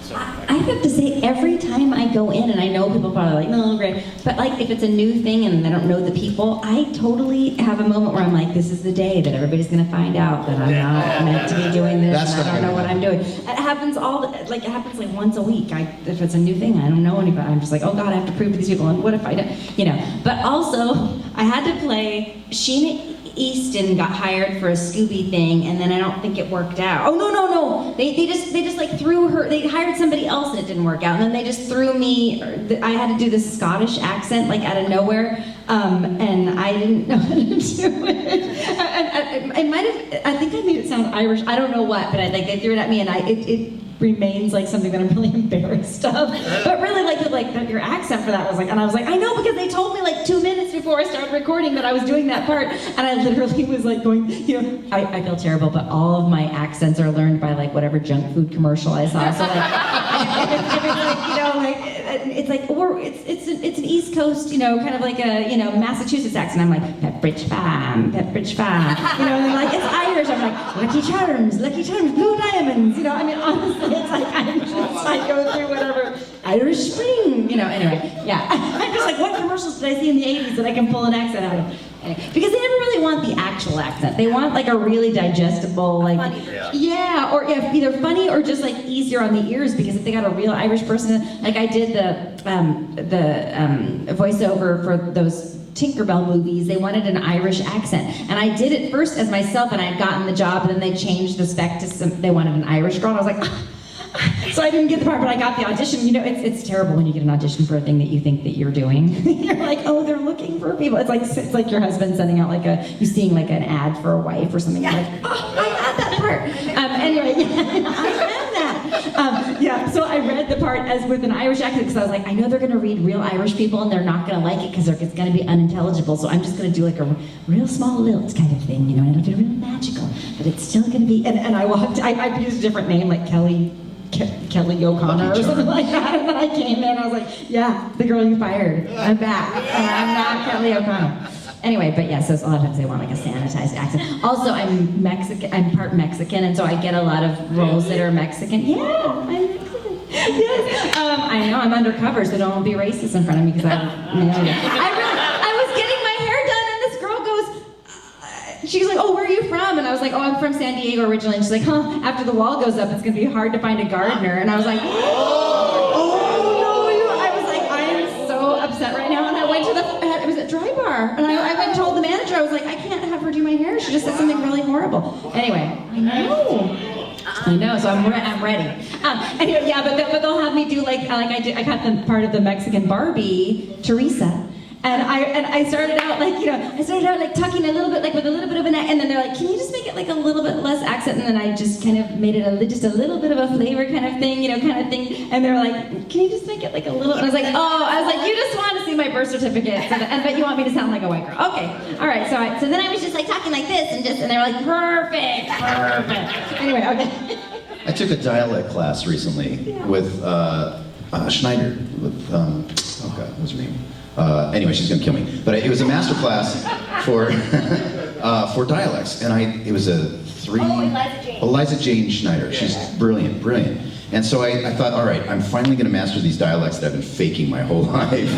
So, I have to say, every time I go in, and I know people are probably like, no, great, but if it's a new thing and I don't know the people, I totally have a moment where I'm like, this is the day that everybody's gonna find out that I'm not meant to be doing this, and I don't know what I'm doing. It happens it happens once a week. If it's a new thing, I don't know anybody, I'm just like, oh God, I have to prove to these people, and what if I don't, But also, I had to play, east and got hired for a Scooby thing, and then I don't think it worked out. Oh no! They just like threw her. They hired somebody else and it didn't work out, and then they just threw me. I had to do this Scottish accent like out of nowhere, and I didn't know how to do it. It might have. I think I made it sound Irish. I don't know what, but I think they threw it at me, and it remains like something that I'm really embarrassed of. But really, your accent for that was like, and I was like, I know, because they told me like 2 minutes before I started recording that I was doing that part, and I literally was like going, I feel terrible, but all of my accents are learned by like whatever junk food commercial I saw. So it's an East Coast, kind of like a Massachusetts accent. I'm like Pepperidge Farm, and they're like it's Irish. I'm like Lucky Charms, Blue Diamonds. I mean, honestly, it's like I go through whatever Irish Spring. Anyway, yeah. I'm just like, what commercials did I see in the '80s that I can pull an accent out of? Because they never really want the actual accent. They want like a really digestible, like either funny or just like easier on the ears. Because if they got a real Irish person, like I did the voiceover for those Tinkerbell movies, they wanted an Irish accent, and I did it first as myself, and I had gotten the job, and then they changed the spec to they wanted an Irish girl, and I was like. So I didn't get the part, but I got the audition. It's terrible when you get an audition for a thing that you think that you're doing. You're like, oh, they're looking for people. It's like your husband sending out you seeing like an ad for a wife or something. You're like, oh, I had that part. Anyway, I had that. So I read the part as with an Irish accent because I was like, I know they're going to read real Irish people and they're not going to like it because it's going to be unintelligible. So I'm just going to do like a real small lilt kind of thing, and it'll be really magical, but it's still going to be. And I used a different name like Kelly O'Connor or something like that, and then I came in, I was like, yeah, the girl you fired, I'm back, and I'm not Kelly O'Connor. Anyway, but yeah, so a lot of times they want like a sanitized accent. Also, I'm Mexican, I'm part Mexican, and so I get a lot of roles that are Mexican. Yeah, I'm Mexican. Yes. I know, I'm undercover, so don't be racist in front of me, because I was getting my hair done, and this girl goes, she's like, oh, where are you from? And I was like, oh, I'm from San Diego originally. And she's like, huh, after the wall goes up, it's going to be hard to find a gardener. And I was like, oh, no. I was like, I am so upset right now. And I went to it was a dry bar. And I went and told the manager, I was like, I can't have her do my hair. She just said something really horrible. Anyway, I know, so I'm ready. Anyway, yeah, but they'll have me do I got the part of the Mexican Barbie, Teresa. And I started out tucking a little bit, like with a little bit of an accent, and then they're like, can you just make it like a little bit less accent? And then I just kind of made it just a little bit of a flavor kind of thing, And they're like, can you just make it like a little? And I was like, you just want to see my birth certificate, but you want me to sound like a white girl? Okay, all right. So then I was just like talking like this, and they were like, perfect. Anyway, okay. I took a dialect class recently with Schneider, with oh God, what's her name? Anyway, she's gonna kill me. But it was a master class for dialects, and it was Eliza Jane Schneider. She's brilliant. And so I thought, all right, I'm finally gonna master these dialects that I've been faking my whole life.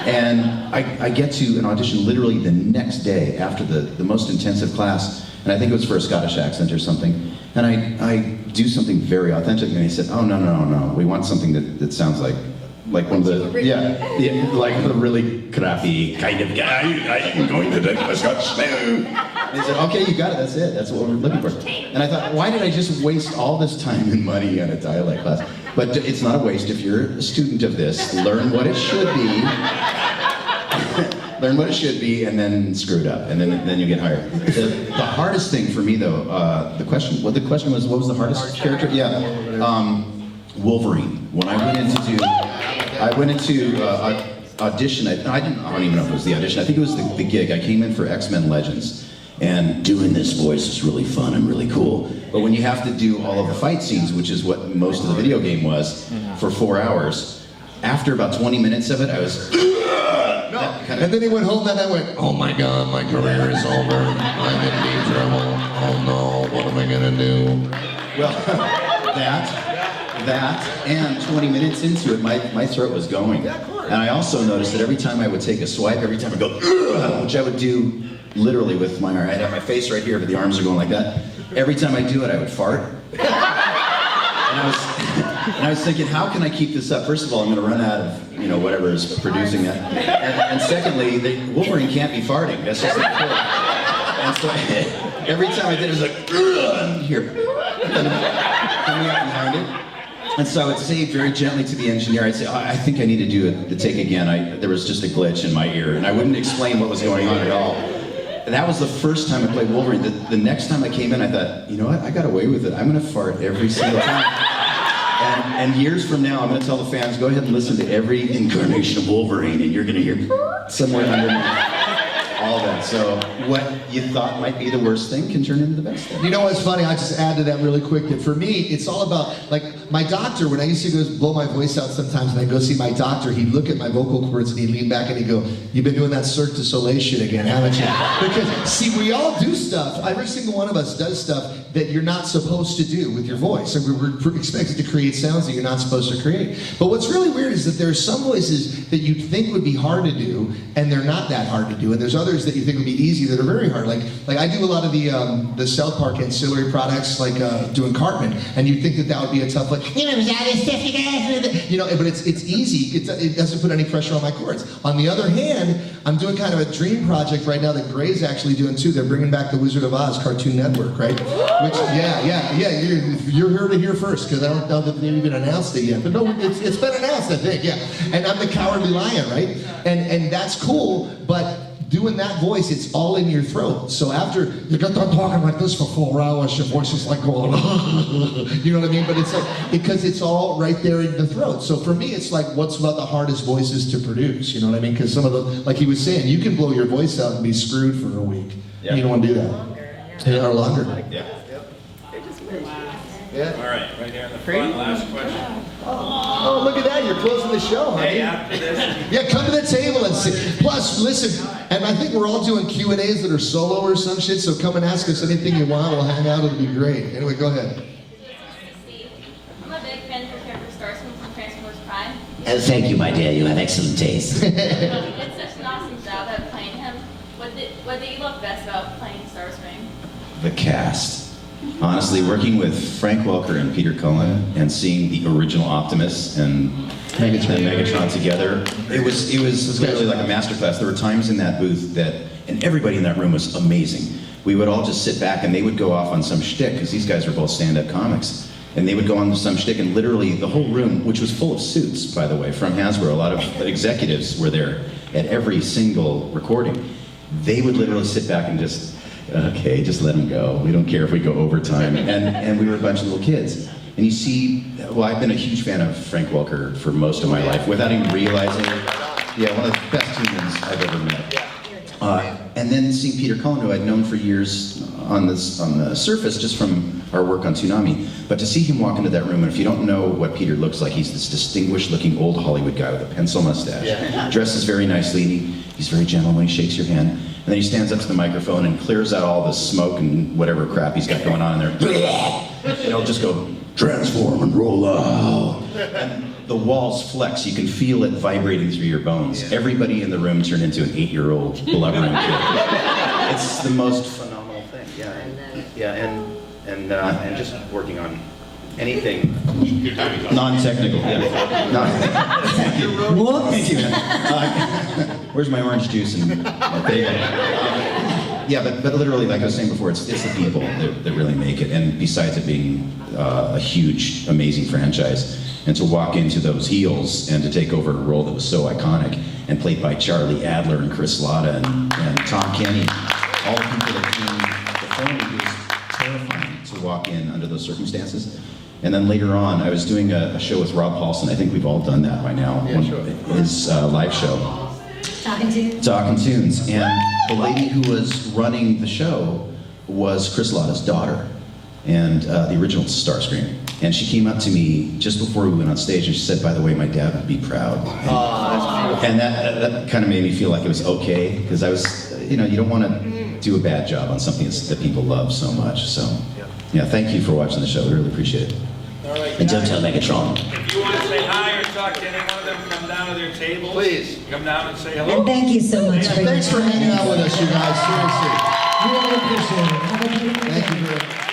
And I get to an audition literally the next day after the most intensive class, and I think it was for a Scottish accent or something. And I do something very authentic, and he said, oh no, we want something that sounds like one of the, like a really crappy kind of guy. I'm going to drink a Scotch now. And he said, okay, you got it, that's it, that's what we're looking for. And I thought, why did I just waste all this time and money on a dialect class? But it's not a waste if you're a student of this. Learn what it should be. Learn what it should be, and then screw it up, and then you get hired. The hardest thing for me, though, the question was, what was the hardest character? Yeah, Wolverine. When I went into audition. I don't even know if it was the audition. I think it was the gig. I came in for X-Men Legends, and doing this voice is really fun and really cool. But when you have to do all of the fight scenes, which is what most of the video game was, for 4 hours, after about 20 minutes of it, I was. And then he went home and I went, oh my God, my career is over. I'm in deep trouble. Oh no, what am I gonna do? Well, that, and 20 minutes into it, my throat was going. And I also noticed that every time I would take a swipe, every time I go, which I would do literally with my arm. I'd have my face right here, but the arms are going like that. Every time I do it, I would fart. And I was thinking, how can I keep this up? First of all, I'm going to run out of, whatever is producing that. And secondly, Wolverine can't be farting. That's just not cool. And so every time I did it, it was like, "Ugh," here, coming up behind it. And so I would say very gently to the engineer, I'd say, I think I need to do the take again. There was just a glitch in my ear, and I wouldn't explain what was going on at all. And that was the first time I played Wolverine. The next time I came in, I thought, you know what, I got away with it. I'm gonna fart every single time. And years from now, I'm gonna tell the fans, go ahead and listen to every incarnation of Wolverine, and you're gonna hear somewhere underneath. All that. So what you thought might be the worst thing can turn into the best thing. You know what's funny? I just add to that really quick that for me, it's all about, like, my doctor, when I used to go blow my voice out sometimes and I'd go see my doctor, he'd look at my vocal cords and he'd lean back and he'd go, you've been doing that Cirque du Soleil shit again, haven't you? Because, see, we all do stuff, every single one of us does stuff that you're not supposed to do with your voice. And we're expected to create sounds that you're not supposed to create. But what's really weird is that there are some voices that you'd think would be hard to do, and they're not that hard to do. And there's others that you think would be easy that are very hard. Like I do a lot of the South Park ancillary products, like doing Cartman, and you'd think that would be a tough, like, you know, but it's easy. It doesn't put any pressure on my cords. On the other hand, I'm doing kind of a dream project right now that Gray's actually doing too. They're bringing back the Wizard of Oz Cartoon Network, right? Which, you're here to hear first, because I don't know that they've even announced it yet. But no, it's been announced, I think, yeah. And I'm the Cowardly Lion, right? And that's cool, but doing that voice, it's all in your throat. So after you get done talking like this for 4 hours, your voice is like going, you know what I mean? But it's like, because it's all right there in the throat. So for me, it's like, what's about the hardest voices to produce? You know what I mean? Because some of the, like he was saying, you can blow your voice out and be screwed for a week. Yeah. You don't want to do that. Or longer. Yeah. Yeah. All right, right here in the front, last question. Oh, look at that, you're closing the show, honey. Hey, after this. Yeah, come to the table and see. Plus, listen, and I think we're all doing Q&As that are solo or some shit, so come and ask us anything you want, we'll hang out, it'll be great. Anyway, go ahead. I'm a big fan of your character Starscream from Transformers Prime. Thank you, my dear, you have excellent taste. You did such an awesome job at playing him. What did you love best about playing Starscream? The cast. Honestly, working with Frank Welker and Peter Cullen and seeing the original Optimus and Megatron together, it was literally like a masterclass. There were times in that booth and everybody in that room was amazing. We would all just sit back and they would go off on some shtick, because these guys are both stand-up comics. And they would go on to some shtick, and literally the whole room, which was full of suits, by the way, from Hasbro, a lot of executives were there at every single recording. They would literally sit back and just, okay, just let them go. We don't care if we go overtime. And we were a bunch of little kids. And you see, well, I've been a huge fan of Frank Welker for most of my life, without even realizing it. Yeah, one of the best humans I've ever met. And then seeing Peter Cullen, who I'd known for years on the surface, just from our work on Toonami. But to see him walk into that room, and if you don't know what Peter looks like, he's this distinguished-looking old Hollywood guy with a pencil mustache. Dresses very nicely, and he's very gentle when he shakes your hand. And then he stands up to the microphone and clears out all the smoke and whatever crap he's got going on in there. And he'll just go, transform and roll out. And the walls flex. You can feel it vibrating through your bones. Everybody in the room turned into an 8-year-old blubbering kid. It's the most phenomenal thing. And just working on anything non-technical. Thank you. Thank you, man. Where's my orange juice and but literally, like I was saying before, it's the people that really make it. And besides it being a huge, amazing franchise, and to walk into those heels and to take over a role that was so iconic and played by Charlie Adler and Chris Latta and Tom Kenny, all the people that came before me, it was terrifying to walk in under those circumstances. And then later on, I was doing a show with Rob Paulson. I think we've all done that by now. His live show. Talking Toons. Talking Toons. And the lady who was running the show was Chris Latta's daughter, and the original Starscream. And she came up to me just before we went on stage, and she said, by the way, my dad would be proud. And that kind of made me feel like it was okay, because I was, you don't want to do a bad job on something that people love so much. So, thank you for watching the show. We really appreciate it. And don't tell Megatron. If you want to say hi or talk to any one of them, come down to their tables. Please. Come down and say hello. And thank you so much for Thanks for hanging out with us, you guys. Seriously. Really appreciate it. Thank you very much.